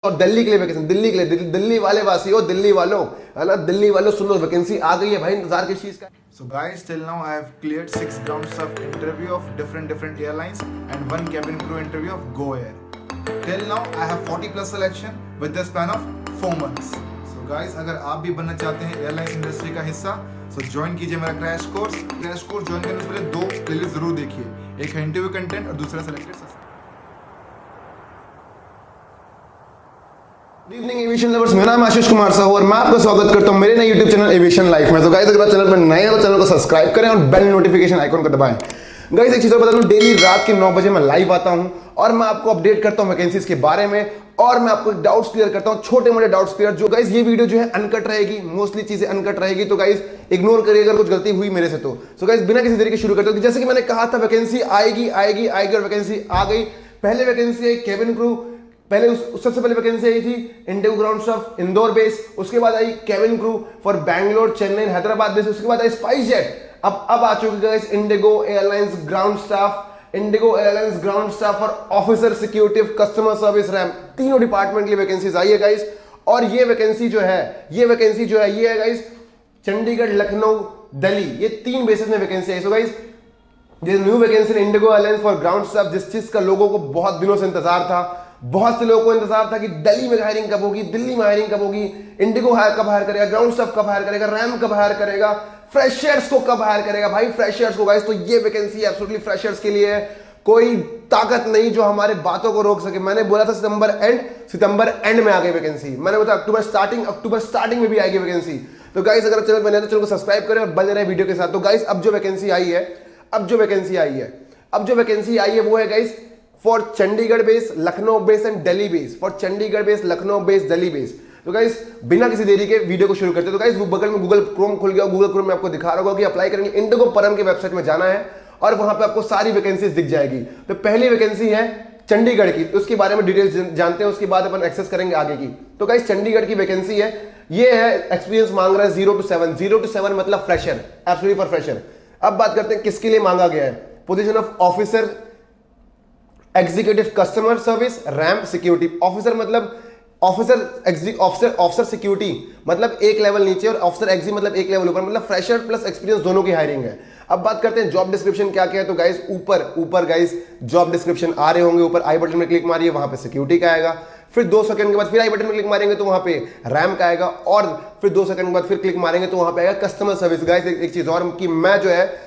और दिल्ली के लिए वैकेंसी, दिल्ली के लिए, दिल्ली वाले वासी हो, दिल्ली वालों, है ना, दिल्ली वालों सुन लो, वैकेंसी आ गई है भाई, इंतजार किस चीज का। So guys, till now I have cleared 6 rounds of interview of different airlines and 1 cabin crew interview of Go Air. Till now I have 40 plus selection with the span of 4 months. So guys, अगर आप भी बनना चाहते हैं airlines industry का हिस्सा, so join कीजिए मेरा crash course. Crash course join करने से पहले 2 प्लेलिस्ट जरूर देखिए, एक है इंटरव्यू कंटेंट और दूसरा selected suspense. Good evening aviation lovers, मेरा नाम आशीष कुमार साहू और मैं आपका स्वागत करता हूं मेरे नए यूट्यूब चैनल एविएशन लाइफ में। तो गाइस, अगर आप चैनल पर नए हैं तो चैनल को सब्सक्राइब करें और बेल नोटिफिकेशन आइकन को दबाएं। गाइस, एक चीज और बता दूं, डेली रात के 9 बजे मैं लाइव आता हूं और मैं आपको अपडेट करता हूं वैकेंसीज के बारे में और मैं आपको डाउट्स क्लियर करता हूं, छोटे मोटे डाउट्स क्लियर। जो गाइस ये वीडियो जो है अनकट रहेगी, मोस्टली चीजें अनकट रहेगी, तो गाइस इग्नोर करिए अगर कुछ गलती हुई मेरे से तो। सो गाइस, बिना किसी तरीके शुरू करते हैं। जैसे कि मैंने कहा था, वैकेंसी आएगी आएगी आएगी और वैकेंसी आ गई। पहले वैकेंसी आई केबिन क्रू, पहले सबसे पहले वैकेंसी आई थी IndiGo grounds of Indore base, उसके बाद आई cabin crew for Bangalore, Chennai, Hyderabad base, उसके बाद आई स्पाइस जेट। अब आ चुकी है IndiGo airlines ground staff, IndiGo airlines ground staff और officer security, customer service, ramp, तीनों डिपार्टमेंट के लिए वैकेंसीज आई है गाइस। और ये वैकेंसी जो है ये है गाइस चंडीगढ़, लखनऊ, दिल्ली, ये 3 बेसिस में vacancy I. So guys, this new vacancy in IndiGo airlines for ground staff, जिस चीज का लोगों को बहुत दिनों से इंतजार था। बहुत से लोगों को इंतजार था कि दिल्ली में हायरिंग कब होगी, दिल्ली में हायरिंग कब होगी, इंडिगो कब हायर करेगा, ग्राउंड स्टाफ कब हायर करेगा, रैम कब हायर करेगा, फ्रेशर्स को कब हायर करेगा भाई, फ्रेशर्स को गाइस। तो ये वैकेंसी एब्सोल्युटली फ्रेशर्स के लिए है। कोई ताकत नहीं जो हमारे बातों को रोक सके। मैंने बोला था सितंबर एंड में आ गई वैकेंसी, मैंने बोला अक्टूबर स्टार्टिंग में भी आएगी वैकेंसी। तो गाइस, अगर चैनल पर नए तो चैनल को सब्सक्राइब करें और बने रहे वीडियो के साथ। तो गाइस, अब जो वैकेंसी आई है वो है guys for Chandigarh base, Lucknow base and Delhi base, for Chandigarh base, Lucknow base, Delhi base. तो गाइस, बिना किसी देरी के वीडियो को शुरू करते हैं। तो गाइस, बगल में गूगल क्रोम खुल गया, गूगल क्रोम में आपको दिखा रहा होगा कि अप्लाई करेंगे, इंडिगो परम की वेबसाइट में जाना है और वहां पे आपको सारी वैकेंसीज दिख जाएगी। तो पहली वैकेंसी है चंडीगढ़ की, उसके बारे में डिटेल्स जानते हैं, उसके बाद अपन एक्सेस करेंगे आगे की। तो गाइस, चंडीगढ़ की वैकेंसी है, ये है एक्सपीरियंस मांग रहा है 0 to 7 मतलब फ्रेशर, एब्सोल्युटली फॉर फ्रेशर। अब बात करते हैं किसके लिए मांगा गया है। Position of officer executive customer service, RAM, security. Officer मतलब ऑफिसर सिक्योरिटी मतलब एक लेवल नीचे और ऑफिसर एग्जी मतलब एक लेवल ऊपर, मतलब फ्रेशर प्लस एक्सपीरियंस दोनों की हायरिंग है। अब बात करते हैं जॉब डिस्क्रिप्शन क्या क्या है। तो गाइस, ऊपर गाइस जॉब डिस्क्रिप्शन आ रहे होंगे, ऊपर आई बटन में क्लिक मारिए, वहां पे सिक्योरिटी का आएगा, फिर 2 सेकंड के बाद फिर आई बटन में क्लिक मारेंगे तो वहां पे रैम का आएगा, और फिर 2 सेकंड के बाद फिर क्लिक मारेंगे तो वहां पे आएगा कस्टमर सर्विस। गाइस, एक चीज और कि मैं जो है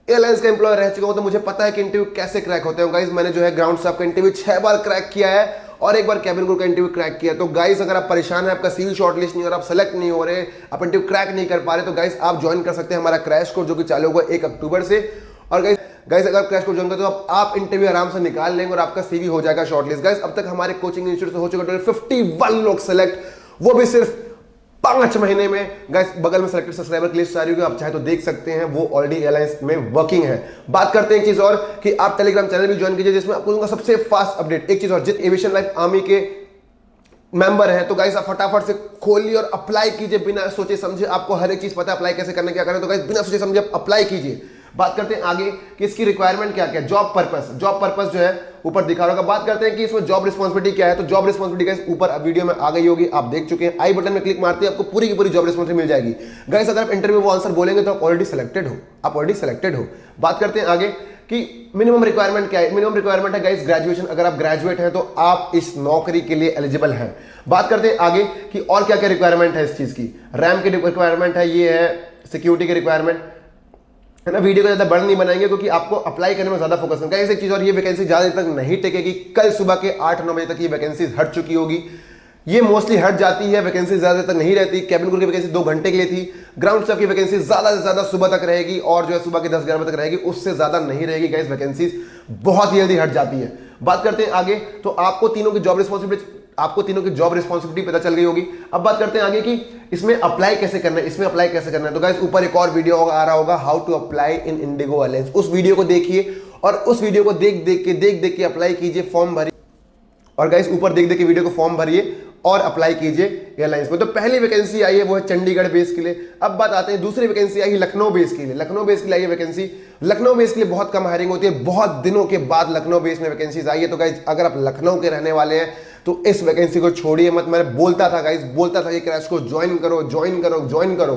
एयरलाइंस का एम्प्लॉय रह चुका हूं, तो मुझे पता है कि इंटरव्यू कैसे क्रैक होते हैं। गाइस, मैंने जो है ग्राउंड स्टाफ का इंटरव्यू 6 बार क्रैक किया है और एक बार कैबिन क्रू का इंटरव्यू क्रैक किया। तो गाइस, अगर आप परेशान हैं, आपका सीवी शॉर्टलिस्ट नहीं हो रहा, आप सेलेक्ट नहीं हो रहे, आप इंटरव्यू क्रैक नहीं कर पा रहे, तो गाइस आप ज्वाइन कर सकते हैं हमारा क्रैश कोर्स, जो कि चालू होगा 1 अक्टूबर से। और गाइस अगर क्रैश कोर्स ज्वाइन करते हो तो आप इंटरव्यू आराम से निकाल लेंगे और आपका सीवी हो जाएगा शॉर्टलिस्ट। गाइस, अब तक हमारे कोचिंग इंस्टीट्यूट से हो चुका है 51 लोग सेलेक्ट, वो भी सिर्फ 5 महीने में। गाइस, बगल में सेलेक्टेड सब्सक्राइबर की लिस्ट आ रही होगी, आप चाहे तो देख सकते हैं, वो ऑलरेडी एयरलाइंस में वर्किंग है। बात करते हैं एक चीज और कि आप टेलीग्राम चैनल भी ज्वाइन कीजिए, जिसमें आपको दूंगा सबसे फास्ट अपडेट। एक चीज और, जित एविएशन लाइफ आर्मी के मेंबर हैं, तो गाइस आप फटाफट से खोलिए और अप्लाई कीजिए बिना सोचे समझे। आपको हर एक चीज पता है अप्लाई कैसे करना, क्या करना, तो गाइस बिना सोचे समझे अप्लाई कीजिए। बात करते हैं आगे कि इसकी रिक्वायरमेंट क्या क्या है। जॉब पर्पस जो है ऊपर दिखा रहा होगा। बात करते हैं कि इसमें जॉब रिस्पांसिबिलिटी क्या है। तो जॉब रिस्पांसिबिलिटी गाइस ऊपर वीडियो में आ गई होगी, आप देख चुके हैं। आई बटन में क्लिक मारते हैं, आपको पूरी की पूरी जॉब रिस्पांसिबिलिटी मिल जाएगी। गाइस, अगर आप इंटरव्यू वो आंसर बोलेंगे तो आप ऑलरेडी सिलेक्टेड हो। बात करते हैं आगे कि मिनिमम रिक्वायरमेंट क्या है। मिनिमम रिक्वायरमेंट है गाइस ग्रेजुएशन। अगर आप ग्रेजुएट हैं तो आप इस नौकरी के लिए एलिजिबल हैं। बात करते हैं आगे कि और क्या क्या रिक्वायरमेंट है इस चीज की। रैम की रिक्वायरमेंट है, ये है सिक्योरिटी की रिक्वायरमेंट है ना। वीडियो को ज्यादा बड़ा नहीं बनाएंगे क्योंकि आपको अप्लाई करने में ज्यादा फोकस करना है। एक चीज और, ये वैकेंसी ज्यादा तक नहीं टेकेगी, कल सुबह के 8-9 बजे तक ये वैकेंसी हट चुकी होगी। ये मोस्टली हट जाती है, वैकेंसी ज्यादा तक नहीं रहती। केबिन क्रू की वैकेंसी 2 घंटे के लिए थी, ग्राउंड स्टाफ की वैकेंसी ज्यादा से ज्यादा सुबह तक रहेगी और जो है सुबह के 10-11 बजे तक रहेगी, उससे ज्यादा नहीं रहेगी। गाइस, वैकेंसी बहुत ही जल्दी हट जाती है। बात करते हैं आगे, तो आपको तीनों की जॉब रिस्पॉन्सिबिलिटी पता चल गई होगी। अब बात करते हैं आगे कि इसमें अप्लाई कैसे करना है। तो गाइस, ऊपर एक और वीडियो आ रहा होगा, how to apply in IndiGo Airlines. उस वीडियो को देखिए और उस वीडियो को देख के अप्लाई कीजिए, फॉर्म भरिए। और गाइस, ऊपर देख के वीडियो को फॉर्म भरिए और अप्लाई कीजिए एयरलाइंस में। तो पहली वैकेंसी आई है वो है चंडीगढ़ बेस के लिए। अब बात आते हैं दूसरी वैकेंसी आई है लखनऊ बेस के लिए। आई है वैकेंसी लखनऊ बेस के लिए। बहुत कम हायरिंग होती है, बहुत दिनों के बाद लखनऊ बेस में वैकेंसीज आई है। तो गाइस, अगर आप लखनऊ के रहने वाले हैं तो इस वैकेंसी को छोड़िए मत। मैं बोलता था गाइस, बोलता था कि क्रैश कोर्स ज्वाइन करो, ज्वाइन करो, ज्वाइन करो।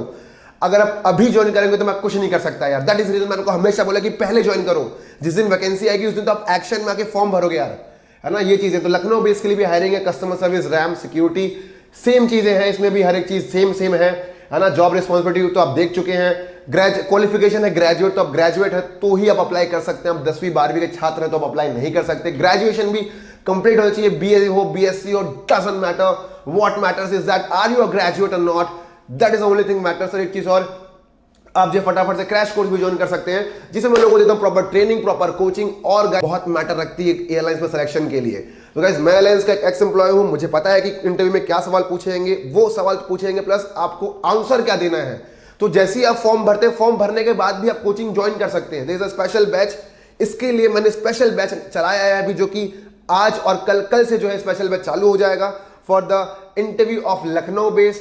अगर आप अभी ज्वाइन करेंगे तो मैं कुछ नहीं कर सकता यार। दैट इज रीजन मैंने को हमेशा बोला कि पहले ज्वाइन करो। जिस दिन वैकेंसी आएगी उस दिन तो आप एक्शन में आके फॉर्म भरोगे यार, है ना। ये चीजें तो लखनऊ बेस के लिए भी हायरिंग है, customer service, RAM, security, same चीजें हैं इसमें भी, हर एक चीज सेम सेम है ना। जॉब रिस्पॉन्सिबिलिटी तो आप देख चुके हैं। क्वालिफिकेशन है ग्रेजुएट, तो आप ग्रेजुएट है तो ही आप अप्लाई कर सकते हैं। आप 10वीं 12वीं के छात्र हैं तो आप अप्लाई नहीं कर सकते। ग्रेजुएशन भी कंप्लीट होना चाहिए, बीए हो, बीएससी हो, doesn't matter. What matters is that are you a graduate और not, that is the only thing matters. एक चीज और, आप जो फटाफट से क्रैश कोर्स भी ज्वाइन कर सकते हैं, जिसमें मैं लोगों को देता हूं प्रॉपर ट्रेनिंग, प्रॉपर कोचिंग, और बहुत मैटर रखती है एयरलाइंस में सिलेक्शन के लिए। तो गाइस मैं एयरलाइंस का एक्स एम्प्लॉय हूं, मुझे पता है कि इंटरव्यू में क्या सवाल पूछेंगे, वो सवाल पूछेंगे प्लस आपको आंसर क्या देना है। तो जैसे ही आप फॉर्म भरते हैं, फॉर्म भरने के बाद भी आप कोचिंग ज्वाइन कर सकते हैं। There is a special batch, इसके लिए मैंने स्पेशल बैच चलाया है अभी, जो कि आज और कल से जो है स्पेशल बैच चालू हो जाएगा for the interview of Lucknow base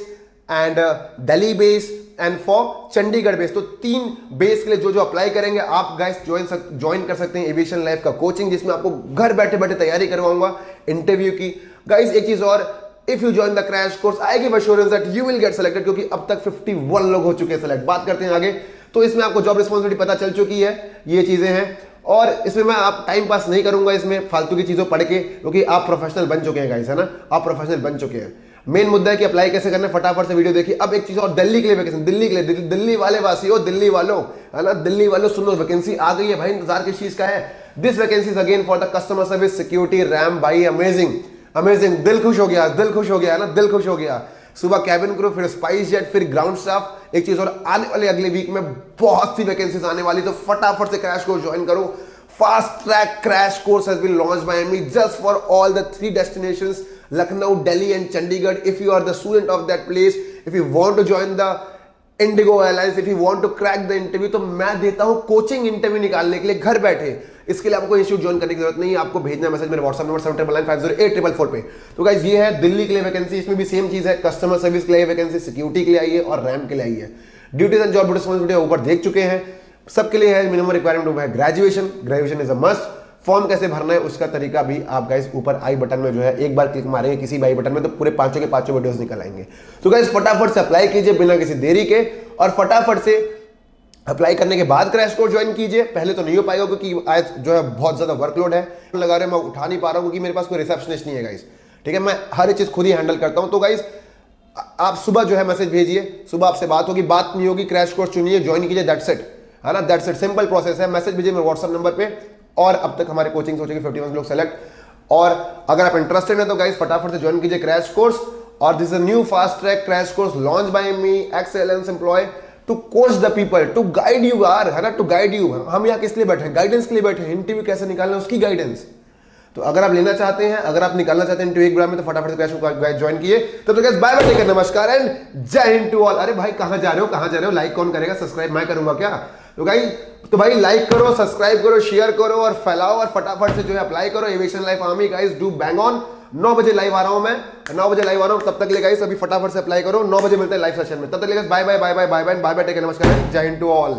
and Delhi base and for Chandigarh base. तो 3 बेस के लिए जो अप्लाई करेंगे आप गाइस ज्वाइन कर सकते हैं एविएशन लाइफ का कोचिंग, जिसमें आपको घर बैठे बैठे तैयारी करवाऊंगा इंटरव्यू की। गाइस एक चीज और, if you join the crash course I give assurance that you will get selected, क्योंकि अब तक 51 लोग हो चुके हैं सिलेक्ट। बात करते हैं आगे। तो इसमें आपको जॉब रिस्पॉन्सिबिलिटी पता चल चुकी है, ये चीजें हैं। और इसमें मैं आप टाइम पास नहीं करूंगा इसमें फालतू की चीजों पढ़ के, क्योंकि आप प्रोफेशनल बन चुके हैं गाइस, है ना। आप प्रोफेशनल बन चुके हैं। मेन मुद्दा है कि अप्लाई कैसे करना है, फटाफट से वीडियो देखिए। अब एक चीज और, दिल्ली के लिए वैकेंसी, दिल्ली के लिए, दिल्ली वाले वासियों, दिल्ली वालों, है ना, दिल्ली वालों सुनो, वैकेंसी आ गई है भाई। इंतजार किस चीज का है? This vacancy is again for the customer service, security, RAM. भाई अमेजिंग अमेजिंग, दिल खुश हो गया, दिल खुश हो गया, है ना, दिल खुश हो गया। सुबह कैबिन क्रू, फिर स्पाइस जेट, फिर ग्राउंड स्टाफ। एक चीज और, आने वाले अगले वीक में बहुत सी वैकेंसीज आने वाली, तो फटाफट से क्रैश कोर्स ज्वाइन करो। Fast track crash course has been launched by me just for all the 3 destinations, Lucknow, Delhi and Chandigarh. If you are the student of that place, if you want to join the Indigo Airlines, if you want to crack the interview, तो मैं देता हूं coaching interview निकालने के लिए घर बैठे। इसके लिए आपको इंस्टीट्यूट ज्वाइन करने की जरूरत नहीं है, आपको भेजना मैसेज मेरे व्हाट्सएप नंबर 79950844 पे। तो गाइस ये है दिल्ली के लिए वैकेंसी, इसमें भी सेम चीज है, कस्टमर सर्विस के लिए वैकेंसी, सिक्योरिटी के लिए आई है और रैम के लिए आई है। ड्यूटीज एंड जॉब रिस्पॉन्सिबिलिटी ऊपर देख चुके हैं। सबके लिए है मिनिमम रिक्वायरमेंट है graduation, graduation is a must. Form कैसे भरना है उसका तरीका भी आप गाइस ऊपर आई बटन में जो है एक बार क्लिक मारेंगे किसी भी आई बटन में, तो पूरे 5 के 5 वीडियोस निकल आएंगे। तो गाइस फटाफट से अप्लाई कीजिए बिना किसी देरी के, और फटाफट से अप्लाई करने के बाद क्रैश कोर्स ज्वाइन कीजिए। पहले तो नहीं हो पाएगा क्योंकि आज जो है बहुत ज्यादा वर्कलोड है, लगा रहे मैं उठा नहीं पा रहा हूं क्योंकि मेरे पास कोई रिसेप्शनिस्ट नहीं है गाइस, ठीक है। मैं हर एक चीज खुद ही हैंडल करता हूं। तो गाइस आप सुबह जो है मैसेज भेजिए, सुबह आपसे बात होगी, बात नहीं होगी, क्रैश कोर्स चुनिए, ज्वाइन कीजिए, दैट्स इट, है ना, दैट्स इट। सिंपल प्रोसेस है। मैसेज भेजिए मेरे व्हाट्सएप नंबर पे, और अब तक हमारे कोचिंग हो चुके 51 लोग सेलेक्ट। और अगर आप इंटरेस्टेड हैं तो गाइस फटाफट से ज्वाइन कीजिए क्रैश कोर्स। और this is a new fast track crash course launch by me ex airlines employ to coach the people, to guide you are, है ना, टू गाइड यू। हम यहाँ किस लिए बैठे हैं? गाइडेंस के लिए बैठे हैं। इंटरव्यू कैसे निकालना है उसकी गाइडेंस। तो अगर आप लेना चाहते हैं, अगर आप निकालना चाहते हैं इंटरव्यू एक बार में, तो फटाफट से क्रैश कोर्स ज्वाइन कीजिए। तो guys bye bye, take care, नमस्कार एंड जय हिंद टू ऑल। अरे भाई कहां जा रहे हो, कहां जा रहे हो? लाइक कौन करेगा? सब्सक्राइब मैं करूंगा क्या? तो भाई लाइक करो, सब्सक्राइब करो, शेयर करो और फैलाओ, और फटाफट से जो है अप्लाई करो। Aviation life army guys do bang on. 9 बजे लाइव आ रहा हूं मैं, 9 बजे लाइव आ रहा हूं। तब तक ले गाइस अभी फटाफट से अप्लाई करो, 9 बजे मिलते हैं लाइव सेशन में। तब तक ले guys bye bye bye bye bye bye bye bye, take care, नमस्कार, जय हिंद टू ऑल।